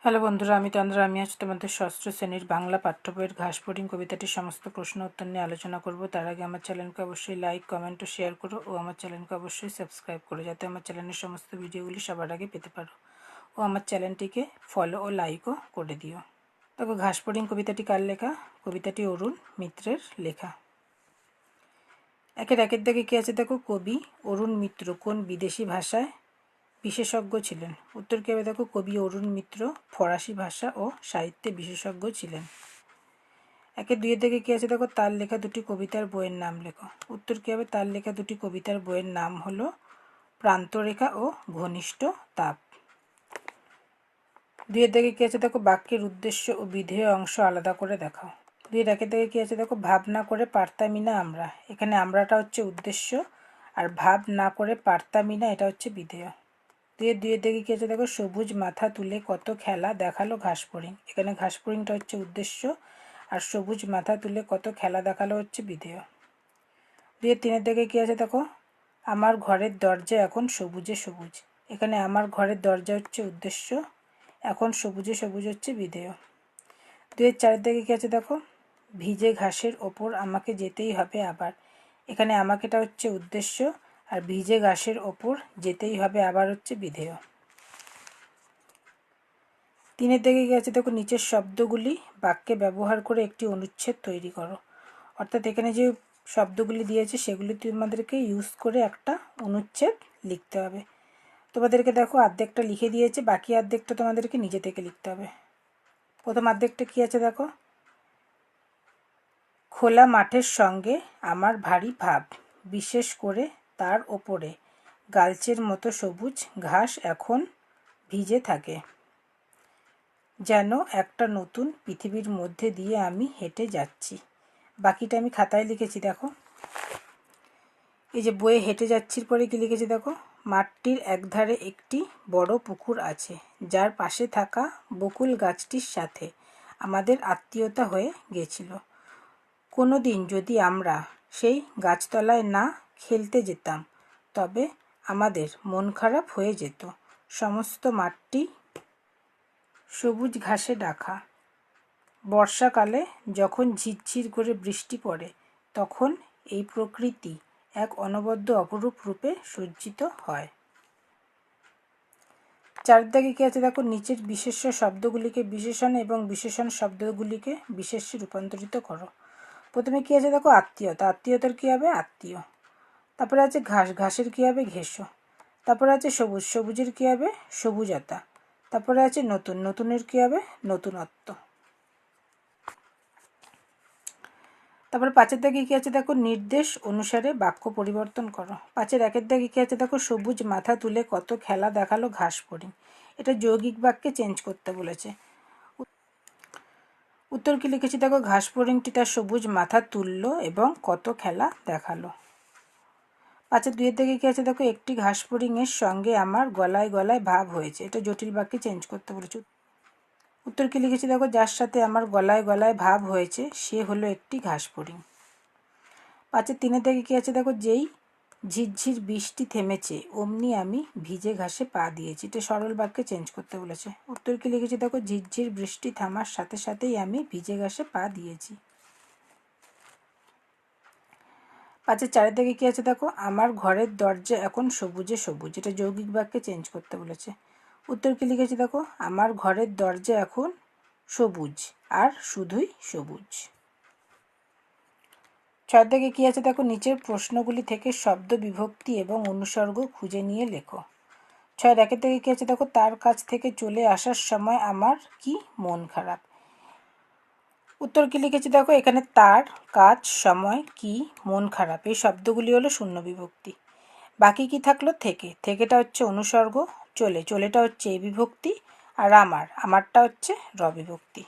Hello বন্ধুরা, আমি তন্দ্রা। আমি আজ তোমাদের ষষ্ঠ শ্রেণীর বাংলা পাঠ্য বইয়ের ঘাসফড়িং কবিতাটির সমস্ত প্রশ্ন উত্তর নিয়ে আলোচনা করব। তার আগে আমার চ্যানেলকে অবশ্যই লাইক, কমেন্ট ও শেয়ার করো ও আমার চ্যানেলকে অবশ্যই সাবস্ক্রাইব করো, যাতে আমার চ্যানেলের সমস্ত ভিডিওগুলি সবার আগে পেতে পারো, ও আমার চ্যানেলটিকে ফলো ও লাইকও করে দিও। দেখো, ঘাসফড়িং কবিতাটি কার লেখা? কবিতাটি অরুণ মিত্রের লেখা। একের দাগে কী আছে দেখো, কবি অরুণ মিত্র কোন বিদেশি ভাষায় বিশেষজ্ঞ ছিলেন? উত্তর কী হবে দেখো, কবি অরুণ মিত্র ফরাসি ভাষা ও সাহিত্যে বিশেষজ্ঞ ছিলেন। দুইয়ের দিকে কী আছে দেখো, তার লেখা দুটি কবিতার বইয়ের নাম লেখো। উত্তর কী হবে, তার লেখা দুটি কবিতার বইয়ের নাম হলো প্রান্তরেখা ও ঘনিষ্ঠ তাপ। দুইয়ের দিকে কী আছে দেখো, বাক্যের উদ্দেশ্য ও বিধেয় অংশ আলাদা করে দেখাও। একের দিকে কী আছে দেখো, ভাব না করে পারতামই না আমরা। এখানে আমরাটা হচ্ছে উদ্দেশ্য, আর ভাব না করে পারতামই না এটা হচ্ছে বিধেয়। দুইয়ের দিকে কী আছে দেখো, সবুজ মাথা তুলে কত খেলা দেখালো ঘাসফড়িং। এখানে ঘাসফড়িংটা হচ্ছে উদ্দেশ্য, আর সবুজ মাথা তুলে কত খেলা দেখালো হচ্ছে বিধেয়। তিনের দিকে কী আছে দেখো, আমার ঘরের দরজা এখন সবুজে সবুজ। এখানে আমার ঘরের দরজা হচ্ছে উদ্দেশ্য, এখন সবুজে সবুজ হচ্ছে বিধেয়। চারের দিকে কী আছে দেখো, ভিজে ঘাসের ওপর আমাকে যেতেই হবে আবার। এখানে আমাকেটা হচ্ছে উদ্দেশ্য, আর ভিজে ঘাসের ওপর যেতেই হবে আবার হচ্ছে বিধেয়। তিনের দিকে কী আছে দেখো, নিচের শব্দগুলি বাক্যে ব্যবহার করে একটি অনুচ্ছেদ তৈরি করো। অর্থাৎ এখানে যে শব্দগুলি দিয়েছে সেগুলি তোমাদেরকে ইউজ করে একটা অনুচ্ছেদ লিখতে হবে। তোমাদেরকে দেখো অর্ধেকটা লিখে দিয়েছে, বাকি অর্ধেকটা তোমাদেরকে নিজে থেকে লিখতে হবে। প্রথম অর্ধেকটা কী আছে দেখো, খোলা মাঠের সঙ্গে আমার ভারী ভাব, বিশেষ করে তার ওপরে গালচের মতো সবুজ ঘাস এখন ভিজে থাকে, যেন একটা নতুন পৃথিবীর মধ্যে দিয়ে আমি হেঁটে যাচ্ছি। বাকিটা আমি খাতায় লিখেছি দেখো। এই যে বইয়ে হেঁটে যাচ্ছির পরে কি লিখেছি দেখো, মাঠটির একধারে একটি বড় পুকুর আছে, যার পাশে থাকা বকুল গাছটির সাথে আমাদের আত্মীয়তা হয়ে গেছিল। কোনো দিন যদি আমরা সেই গাছতলায় না খেলতে যেতাম, তবে আমাদের মন খারাপ হয়ে যেত। সমস্ত মাঠটি সবুজ ঘাসে ঢাকা। বর্ষাকালে যখন ঝিরঝির করে বৃষ্টি পড়ে, তখন এই প্রকৃতি এক অনবদ্য অপরূপ রূপে সজ্জিত হয়। চারদিকে কী আছে দেখো, নিচের বিশেষ্য শব্দগুলিকে বিশেষণ এবং বিশেষণ শব্দগুলিকে বিশেষ্যে রূপান্তরিত করো। প্রথমে কী আছে দেখো, আত্মীয়তা। আত্মীয়তার কী হবে, আত্মীয়। তারপরে আছে ঘাস, ঘাসের কী হবে, ঘেঁষো। তারপরে আছে সবুজ, সবুজের কী হবে, সবুজতা। তারপরে আছে নতুন, নতুনের কী হবে, নতুনত্ব। তারপরে পাঁচের দাগে কী আছে দেখো, নির্দেশ অনুসারে বাক্য পরিবর্তন করো। একের দাগে কী আছে দেখো, সবুজ মাথা তুলে কত খেলা দেখালো ঘাসফড়িং। এটা যৌগিক বাক্যে চেঞ্জ করতে বলেছে। উত্তর কি লিখেছি দেখো, ঘাসফড়িংটি তার সবুজ মাথা তুললো এবং কত খেলা দেখালো। দুইয়ের দিকে কী আছে দেখো, একটি ঘাসফড়িংয়ের সঙ্গে আমার গলায় গলায় ভাব হয়েছে। এটা জটিল বাক্যে চেঞ্জ করতে বলেছে। উত্তর কি লিখেছি দেখো, যার সাথে আমার গলায় গলায় ভাব হয়েছে সে হলো একটি ঘাসফড়িং। তিনের দিকে কী আছে দেখো, যেই ঝিরঝির বৃষ্টি থেমেছে অমনি আমি ভিজে ঘাসে পা দিয়েছি। এটা সরল বাক্যে চেঞ্জ করতে বলেছে। উত্তর কি লিখেছি দেখো, ঝিরঝির বৃষ্টি থামার সাথে সাথেই আমি ভিজে ঘাসে পা দিয়েছি। চারের দিকে কী আছে দেখো, আমার ঘরের দরজা এখন সবুজে সবুজ। এটা যৌগিক বাক্যে চেঞ্জ করতে বলেছে। উত্তর কি লিখেছি দেখো, আমার ঘরের দরজা এখন সবুজ আর শুধুই সবুজ। ছয়ের দিকে কী আছে দেখো, নিচের প্রশ্নগুলি থেকে শব্দ বিভক্তি এবং অনুসর্গ খুঁজে নিয়ে লেখো। একের দিকে কী আছে দেখো, তার কাছ থেকে চলে আসার সময় আমার কি মন খারাপ। উত্তর কি লিখেছি দেখো, এখানে তার কাজ, সময়, কি, মন খারাপ এই শব্দগুলি হলো শূন্য বিভক্তি। বাকি কি থাকলো, থেকে। থেকেটা হচ্ছে অনুসর্গ, চলেটা হচ্ছে এ বিভক্তি, আর আমারটা হচ্ছে র বিভক্তি।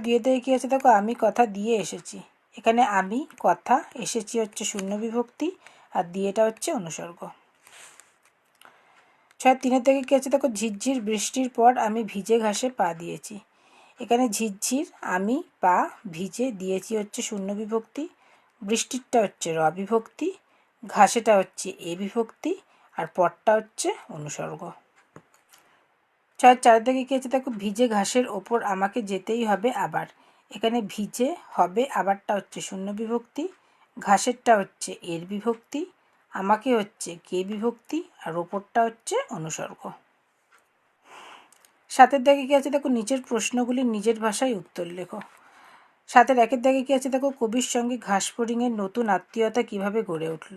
দুইয়ের দিকে কী আছে দেখো, আমি কথা দিয়ে এসেছি। এখানে আমি কথা, এসেছি হচ্ছে শূন্য বিভক্তি, আর দিয়েটা হচ্ছে অনুসর্গ। তিনের দিকে কী আছে দেখো, ঝিরঝির বৃষ্টির পর আমি ভিজে ঘাসে পা দিয়েছি। এখানে ঝিরঝির, আমি, পা, ভিজে, দিয়েছি হচ্ছে শূন্য বিভক্তি, বৃষ্টিরটা হচ্ছে র বিভক্তি, ঘাসেটা হচ্ছে এ বিভক্তি, আর পরটা হচ্ছে অনুসর্গ। চার দাগে কী আছে দেখো, ভিজে ঘাসের ওপর আমাকে যেতেই হবে আবার। এখানে ভিজে হবে আবারটা হচ্ছে শূন্য বিভক্তি, ঘাসেরটা হচ্ছে এর বিভক্তি, আমাকে হচ্ছে কে বিভক্তি, আর ওপরটা হচ্ছে অনুসর্গ। 7 দাগে কী আছে দেখো, নিচের প্রশ্নগুলি নিজের ভাষায় উত্তর লেখো। 7-1 দাগে কী আছে দেখো, কবির সঙ্গে ঘাসফড়িংয়ের নতুন আত্মীয়তা কিভাবে গড়ে উঠল।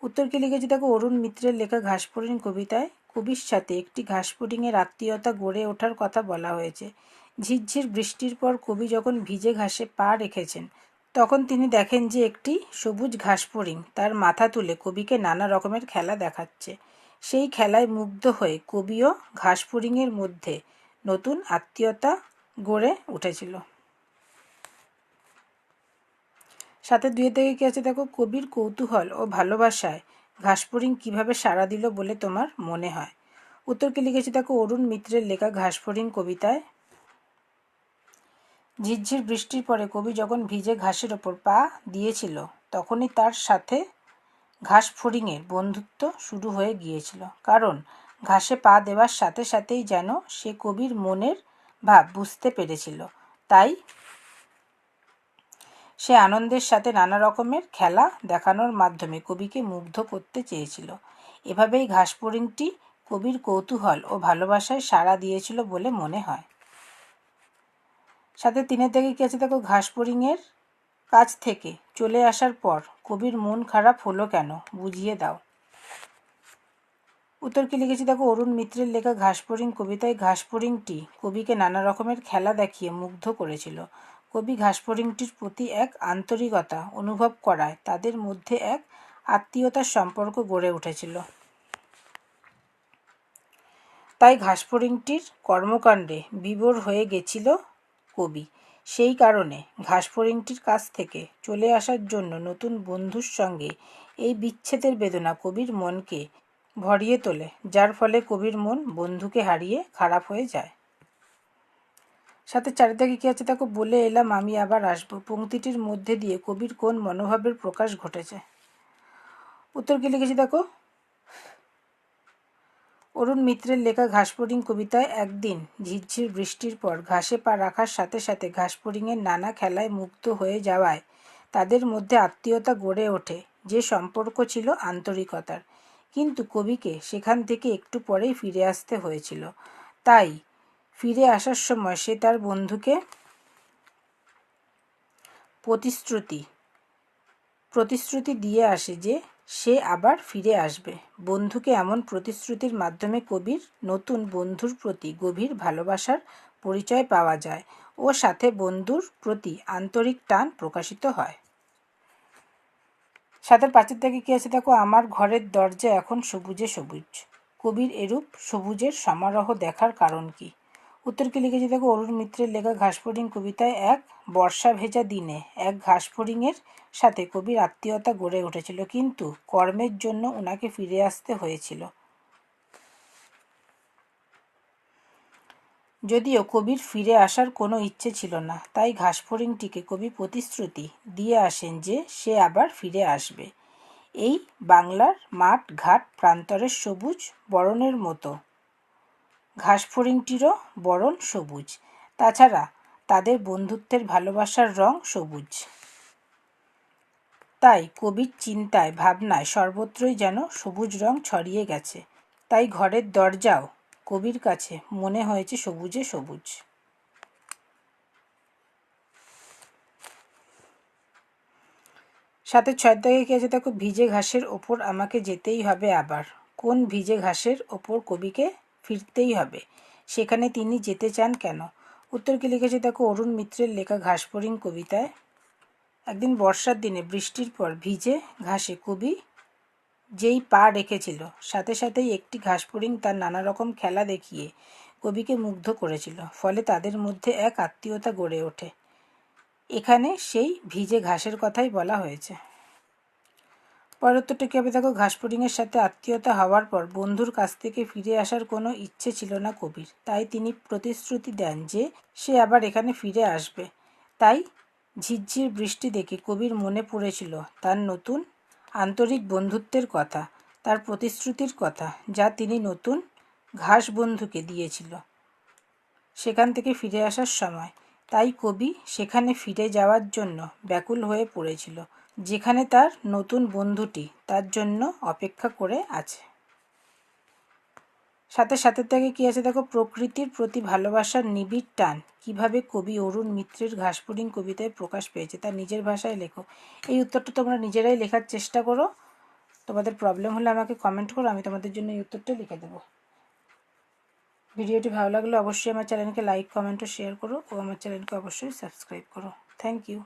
উত্তর কি লিখেছে দেখো, অরুণ মিত্রের লেখা ঘাসফড়িং কবিতায় কবির সাথে একটি ঘাসফড়িংয়ের আত্মীয়তা গড়ে ওঠার কথা বলা হয়েছে। ঝিরঝির বৃষ্টির পর কবি যখন ভিজে ঘাসে পা রেখেছেন তখন তিনি দেখেন যে একটি সবুজ ঘাসফড়িং তার মাথা তুলে কবিকে নানা রকমের খেলা দেখাচ্ছে। সেই খেলায় মুগ্ধ হয়ে কবিও ঘাসফড়িংয়ের মধ্যে নতুন আত্মীয়তা গড়ে উঠেছিল। 7-2 থেকে কী আছে দেখো, কবির কৌতূহল ও ভালোবাসায় ঘাসফড়িং কিভাবে সাড়া দিল বলে তোমার মনে হয়। উত্তর কি লিখেছে দেখো, অরুণ মিত্রের লেখা ঘাসফড়িং কবিতায় ঝিরঝির বৃষ্টির পরে কবি যখন ভিজে ঘাসের ওপর পা দিয়েছিল তখনই তার সাথে ঘাসফড়িংয়ের বন্ধুত্ব শুরু হয়ে গিয়েছিল, কারণ ঘাসে পা দেওয়ার সাথে সাথেই যেন সে কবির মনের ভাব বুঝতে পেরেছিল, তাই সে আনন্দের সাথে নানা রকমের খেলা দেখানোর মাধ্যমে কবিকে মুগ্ধ করতে চেয়েছিল। এভাবেই ঘাসফড়িংটি কবির কৌতূহল ও ভালোবাসায় সাড়া দিয়েছিল বলে মনে হয়। 7-3 থেকে কী আছে দেখো, ঘাসফড়িংয়ের কাছ থেকে চলে আসার পর কবির মন খারাপ হলো কেন, বুঝিয়ে দাও। উত্তর কি লিখেছি দেখো, অরুণ মিত্রের লেখা ঘাসফড়িং কবিতায় ঘাসফড়িংটি কবিকে নানা রকমের খেলা দেখিয়ে মুগ্ধ করেছিল। কবি ঘাসফড়িংটির প্রতি এক আন্তরিকতা অনুভব করায় তাদের মধ্যে এক আত্মীয়তার সম্পর্ক গড়ে উঠেছিল। তাই ঘাসফড়িংটির কর্মকাণ্ডে বিভোর হয়ে গেছিল কবি। সেই কারণে ঘাসফড়িংটির কাছ থেকে চলে আসার জন্য নতুন বন্ধুর সঙ্গে এই বিচ্ছেদের বেদনা কবির মনকে ভরিয়ে তোলে, যার ফলে কবির মন বন্ধুকে হারিয়ে খারাপ হয়ে যায়। 7-4 থেকে কী আছে দেখো, বলে এলাম আমি আবার আসবো পংক্তিটির মধ্যে দিয়ে কবির কোন মনোভাবের প্রকাশ ঘটেছে। উত্তর কি লিখেছি দেখো, অরুণ মিত্রের লেখা ঘাসফড়িং কবিতায় একদিন ঝিরঝির বৃষ্টির পর ঘাসে পা রাখার সাথে সাথে ঘাসফড়িংয়ের নানা খেলায় মুগ্ধ হয়ে যাওয়ায় তাদের মধ্যে আত্মীয়তা গড়ে ওঠে, যে সম্পর্ক ছিল আন্তরিকতার। কিন্তু কবিকে সেখান থেকে একটু পরেই ফিরে আসতে হয়েছিল। তাই ফিরে আসার সময় সে তার বন্ধুকে প্রতিশ্রুতি দিয়ে আসে যে সে আবার ফিরে আসবে। বন্ধুকে এমন প্রতিশ্রুতির মাধ্যমে কবির নতুন বন্ধুর প্রতি গভীর ভালোবাসার পরিচয় পাওয়া যায় ও সাথে বন্ধুর প্রতি আন্তরিক টান প্রকাশিত হয়। 7-5 থেকে কী আছে দেখো, আমার ঘরের দরজা এখন সবুজে সবুজ। কবির এরূপ সবুজের সমারোহ দেখার কারণ কি। উত্তর কি লিখেছি দেখো, অরুণ মিত্রের লেখা ঘাসফড়িং কবিতায় এক বর্ষা ভেজা দিনে এক ঘাসফড়িংয়ের সাথে কবির আত্মীয়তা গড়ে উঠেছিল, কিন্তু কর্মের জন্য ওনাকে ফিরে আসতে হয়েছিল। যদিও কবির ফিরে আসার কোনো ইচ্ছে ছিল না, তাই ঘাসফড়িংটিকে কবি প্রতিশ্রুতি দিয়ে আসেন যে সে আবার ফিরে আসবে। এই বাংলার মাঠ ঘাট প্রান্তরের সবুজ বরণের মতো ঘাসফড়িংটিরও বরণ সবুজ। তাছাড়া তাদের বন্ধুত্বের ভালোবাসার রং সবুজ। তাই কবির চিন্তায় ভাবনায় সর্বত্রই যেন সবুজ রং ছড়িয়ে গেছে। তাই ঘরের দরজাও কবির কাছে মনে হয়েছে সবুজে সবুজ। 7-6 থেকে কী আছে দেখো, ভিজে ঘাসের ওপর আমাকে যেতেই হবে আবার। কোন ভিজে ঘাসের ওপর কবিকে ফিরতেই হবে, সেখানে তিনি যেতে চান কেন। উত্তর কি লিখেছে দেখো, অরুণ মিত্রের লেখা ঘাসফড়িং কবিতায় একদিন বর্ষার দিনে বৃষ্টির পর ভিজে ঘাসে কবি যেই পা রেখেছিল সাথে সাথেই একটি ঘাসফড়িং তার নানা রকম খেলা দেখিয়ে কবিকে মুগ্ধ করেছিল, ফলে তাদের মধ্যে এক আত্মীয়তা গড়ে ওঠে। এখানে সেই ভিজে ঘাসের কথাই বলা হয়েছে। পরের উত্তরটা কী হবে দেখো, ঘাসফড়িংয়ের সাথে আত্মীয়তা হওয়ার পর বন্ধুর কাছ থেকে ফিরে আসার কোনো ইচ্ছে ছিল না কবির, তাই তিনি প্রতিশ্রুতি দেন যে সে আবার এখানে ফিরে আসবে। তাই ঝিরঝির বৃষ্টি দেখে কবির মনে পড়েছিল তার নতুন আন্তরিক বন্ধুত্বের কথা, তার প্রতিশ্রুতির কথা, যা তিনি নতুন ঘাস বন্ধুকে দিয়েছিল। সেখান থেকে ফিরে আসার সময়। তাই কবি সেখানে ফিরে যাওয়ার জন্য ব্যাকুল হয়ে পড়েছিল, যেখানে তার নতুন বন্ধুটি তার জন্য অপেক্ষা করে আছে। সাথে সাথে থেকে কী আছে দেখো, প্রকৃতির প্রতি ভালোবাসার নিবিড় টান কিভাবে কবি অরুণ মিত্রের ঘাসফড়িং কবিতায় প্রকাশ পেয়েছে তার নিজের ভাষায় লেখো। এই উত্তরটা তোমরা নিজেরাই লেখার চেষ্টা করো। তোমাদের প্রবলেম হলে আমাকে কমেন্ট করো, আমি তোমাদের জন্য এই উত্তরটা লিখে দেবো। ভিডিওটি ভালো লাগলে অবশ্যই আমার চ্যানেলকে লাইক, কমেন্ট ও শেয়ার করো ও আমার চ্যানেলকে অবশ্যই সাবস্ক্রাইব করো। Thank you.